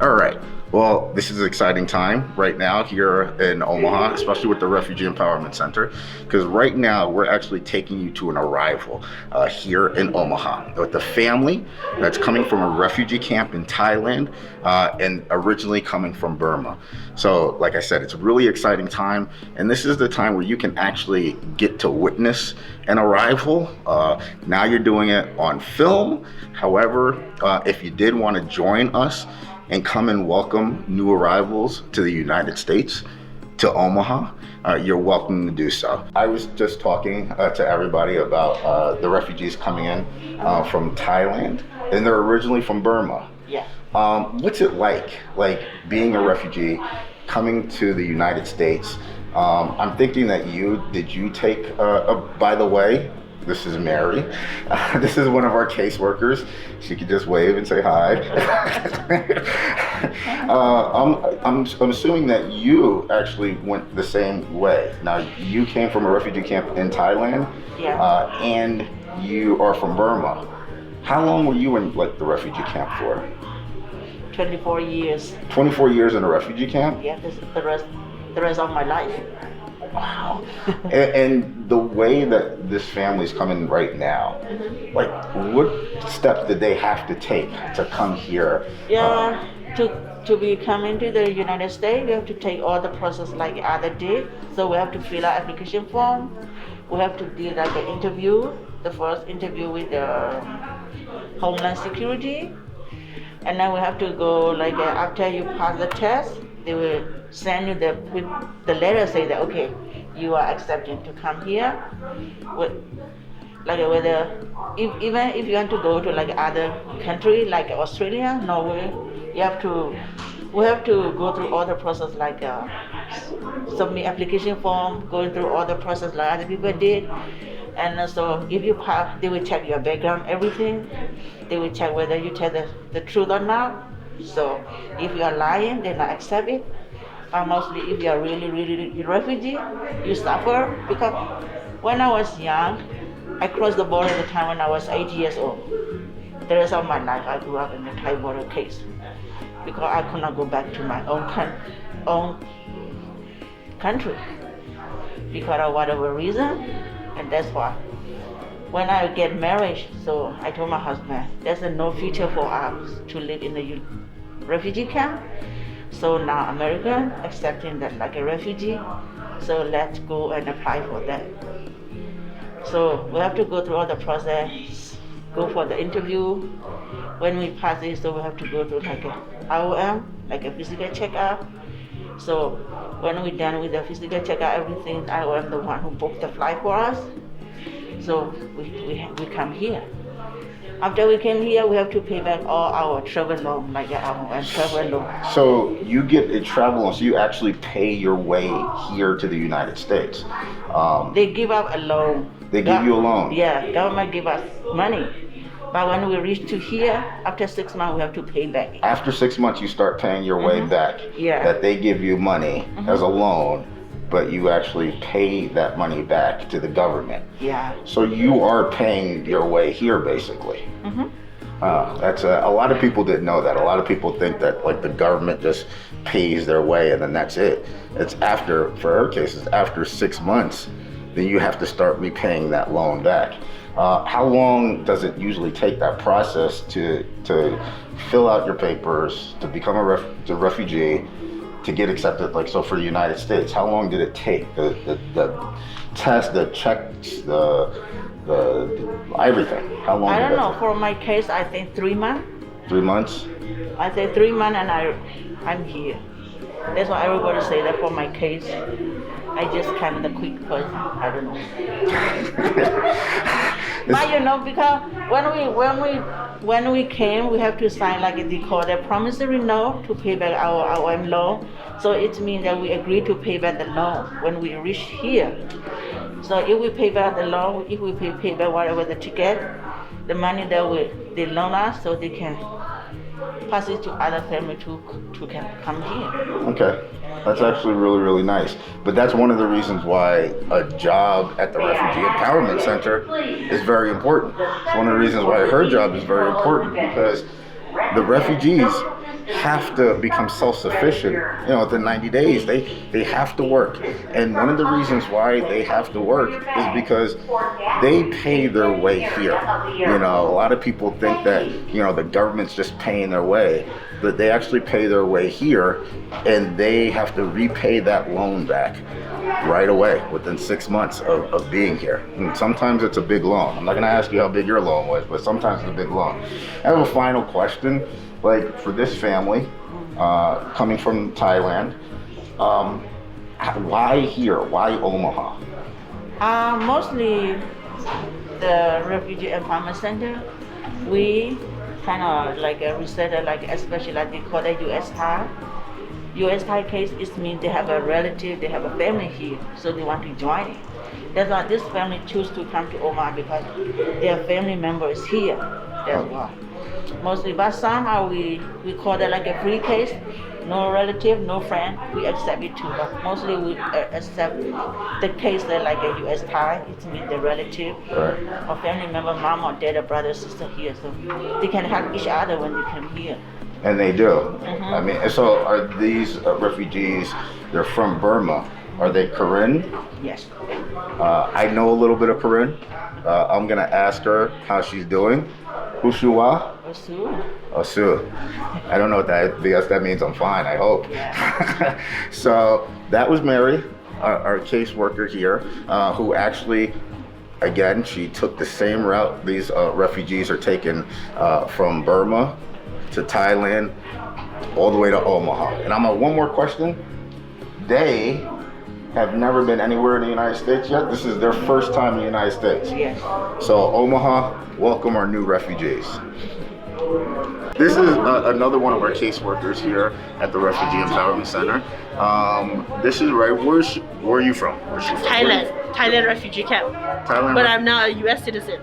All right. Well, this is an exciting time right now here in Omaha, especially with the Refugee Empowerment Center, because right now we're actually taking you to an arrival here in Omaha with a family that's coming from a refugee camp in Thailand and originally coming from Burma. So, like I said, it's a really exciting time, and this is the time where you can actually get to witness an arrival. Now you're doing it on film. However, if you did want to join us, and come and welcome new arrivals to the United States, to Omaha, you're welcome to do so. I was just talking to everybody about the refugees coming in from Thailand, and they're originally from Burma. Yeah. What's it like being a refugee, coming to the United States? I'm thinking that did you take, by the way, this is Mary. This is one of our caseworkers. She could just wave and say hi. I'm assuming that you actually went the same way. Now, you came from a refugee camp in Thailand, Yeah. And you are from Burma. How long were you in the refugee camp for? 24 years. 24 years in a refugee camp? Yeah, this is the rest of my life. Wow. And the way that this family's coming right now, what steps did they have to take to come here? Yeah, to be coming to the United States, we have to take all the process like other did. So we have to fill out application form. We have to do like an interview, the first interview with the Homeland Security, and then we have to go after you pass the test, they will send you the letter say that okay, you are accepted to come here. Even if you want to go to other country like Australia, Norway, we have to go through all the process submit application form, going through all the process like other people did. And so if you pass, they will check your background, everything. They will check whether you tell the truth or not. So if you are lying, they not accept it. But mostly if you are really a refugee, you suffer. Because when I was young, I crossed the border at the time when I was 8 years old. The rest of my life I grew up in a Thai border case. Because I could not go back to my own country. Because of whatever reason. And that's why when I get married, so I told my husband, there's no future for us to live in a refugee camp. So now America accepting that like a refugee, so let's go and apply for that. So we have to go through all the process, go for the interview. When we pass it, so we have to go through like a IOM, like a physical checkup. So when we're done with the physical checkup, everything, I am the one who booked the flight for us. So we come here. After we came here, we have to pay back all our travel loan, like our travel loan. So you get a travel loan, so you actually pay your way here to the United States. They give us a loan. They give you a loan? Yeah, government give us money. But when we reach to here, after 6 months, we have to pay back. After 6 months, you start paying your way back. Yeah. That they give you money as a loan, but you actually pay that money back to the government. Yeah. So you are paying your way here, basically. That's a lot of people didn't know that. A lot of people think that the government just pays their way and then that's it. It's after, for her case, it's after 6 months, then you have to start repaying that loan back. How long does it usually take, that process, to fill out your papers, to become a refugee, to get accepted, so for the United States? How long did it take? The test, the checks, the everything. How long? I did don't that know. take? For my case, I think 3 months. 3 months? I say 3 months and I'm here. That's why everybody say that for my case. I just kind of a quick person. I don't know. But because when we came, we have to sign they call a promissory note to pay back our loan. So it means that we agree to pay back the loan when we reach here. So if we pay back the loan, if we pay back whatever the ticket, the money that they loan us, so they can pass it to other family to can come here. Okay. That's actually really, really nice. But that's one of the reasons why a job at the Refugee Empowerment Center is very important. It's one of the reasons why her job is very important, because the refugees have to become self-sufficient, within 90 days. They have to work. And one of the reasons why they have to work is because they pay their way here. A lot of people think that, the government's just paying their way, but they actually pay their way here, and they have to repay that loan back right away within 6 months of being here. And sometimes it's a big loan. I'm not going to ask you how big your loan was, but sometimes it's a big loan. I have a final question. Like, for this family coming from Thailand, why here? Why Omaha? Mostly the Refugee Empowerment Center. We kind of like a resetter, like especially like they call it U.S. Thai. U.S. Thai case, it means they have a relative, they have a family here, so they want to join it. That's why this family choose to come to Omaha, because their family member is here. That's why. Mostly, but some are we call that like a free case. No relative, no friend, we accept it too. But mostly we accept the case that like a U.S. Thai, it means the relative or family member, mom or dad or brother, sister here. So they can help each other when they come here. And they do. I mean, so are these refugees, they're from Burma. Are they Korean? Yes. I know a little bit of Korean. I'm going to ask her how she's doing. Ushuwa? Osu. Osu. I don't know what that, because that means I'm fine, I hope. Yeah. So that was Mary, our caseworker here, who actually, again, she took the same route these refugees are taking from Burma to Thailand, all the way to Omaha. And I'm one more question. They have never been anywhere in the United States yet. This is their first time in the United States. Yes. So Omaha, welcome our new refugees. This is another one of our caseworkers here at the Refugee Empowerment Center. This is right, where are you from? Where's she from? Thailand refugee camp. Thailand. But I'm now a U.S. citizen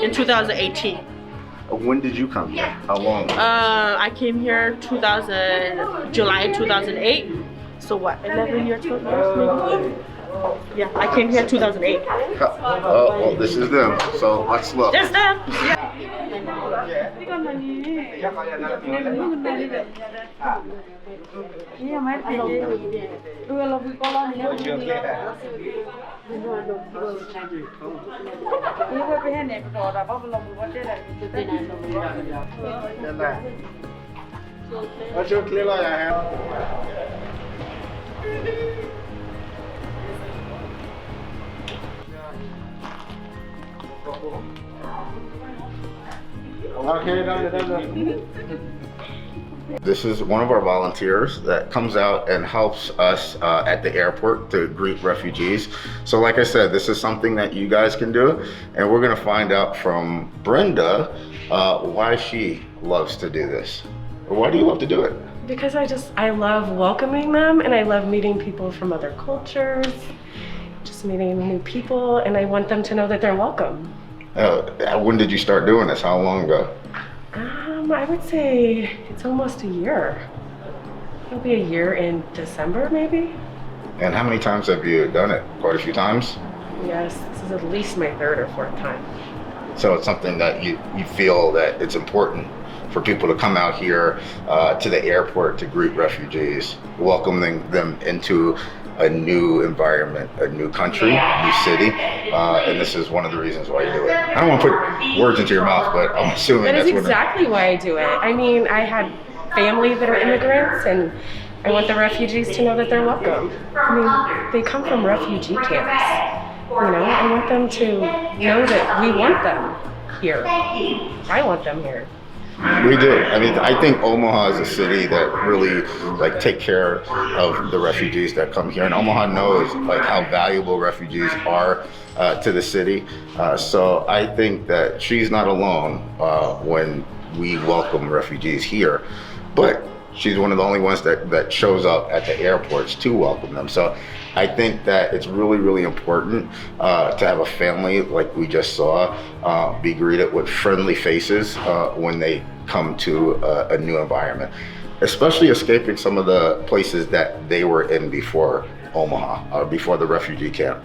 in 2018. When did you come here? How long? I came here July 2008. So what, 11 years, 12 years maybe? Yeah, I came here 2008. Oh, this is them. So let's look. That's them. This is one of our volunteers that comes out and helps us at the airport to greet refugees. So like I said, this is something that you guys can do, and we're gonna find out from Brenda why she loves to do this. Why do you love to do it? Because I love welcoming them, and I love meeting people from other cultures, just meeting new people, and I want them to know that they're welcome. When did you start doing this? How long ago? I would say it's almost a year. It'll be a year in December, maybe. And how many times have you done it? Quite a few times? Yes, this is at least my third or fourth time. So it's something that you feel that it's important for people to come out here to the airport to greet refugees, welcoming them into a new environment, a new country, new city, and this is one of the reasons why you do it. I don't want to put words into your mouth, but I'm assuming that that's is exactly why I do it. I mean, I had family that are immigrants, and I want the refugees to know that they're welcome. I mean, they come from refugee camps. I want them to know that we want them here. I want them here. We do. I mean, I think Omaha is a city that really take care of the refugees that come here, and Omaha knows how valuable refugees are to the city. So I think that she's not alone when we welcome refugees here, but she's one of the only ones that shows up at the airports to welcome them. So I think that it's really, really important to have a family like we just saw be greeted with friendly faces when they come to a new environment, especially escaping some of the places that they were in before Omaha, before the refugee camp.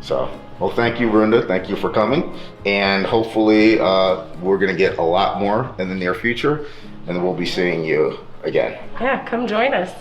So, well, thank you, Brenda. Thank you for coming. And hopefully we're gonna get a lot more in the near future. and we'll be seeing you again. Yeah, come join us.